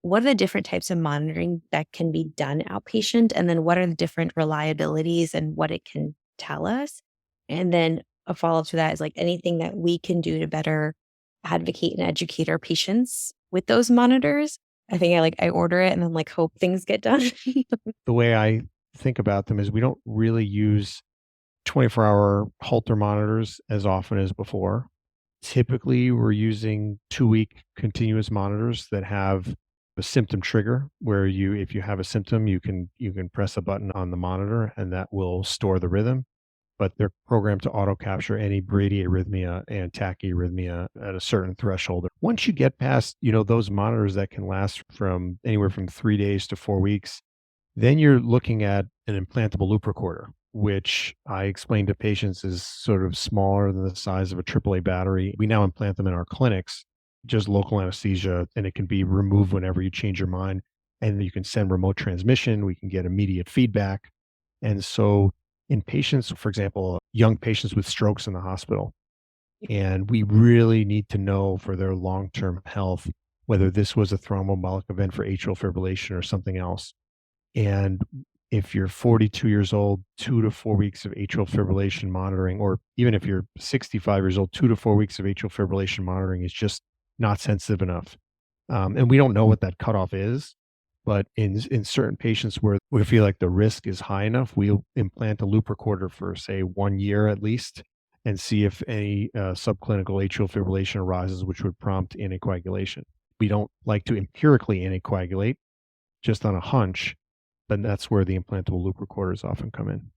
what are the different types of monitoring that can be done outpatient? And then what are the different reliabilities and what it can tell us? And then a follow-up to that is like anything that we can do to better advocate and educate our patients with those monitors. I think I order it and then like hope things get done. The way I think about them is we don't really use 24-hour Holter monitors as often as before. Typically, we're using 2-week continuous monitors that have a symptom trigger where if you have a symptom, you can press a button on the monitor and that will store the rhythm. But they're programmed to auto capture any bradyarrhythmia and tachyarrhythmia at a certain threshold. Once you get past, those monitors that can last from anywhere from 3 days to 4 weeks, then you're looking at an implantable loop recorder, which I explain to patients is sort of smaller than the size of a AAA battery. We now implant them in our clinics, just local anesthesia, and it can be removed whenever you change your mind. And you can send remote transmission. We can get immediate feedback. And so in patients, for example, young patients with strokes in the hospital, and we really need to know for their long-term health whether this was a thromboembolic event for atrial fibrillation or something else. And if you're 42 years old, 2 to 4 weeks of atrial fibrillation monitoring, or even if you're 65 years old, 2 to 4 weeks of atrial fibrillation monitoring is just not sensitive enough. And we don't know what that cutoff is, but in certain patients where we feel like the risk is high enough, we'll implant a loop recorder for, say, 1 year at least, and see if any subclinical atrial fibrillation arises, which would prompt anticoagulation. We don't like to empirically anticoagulate just on a hunch, but that's where the implantable loop recorders often come in.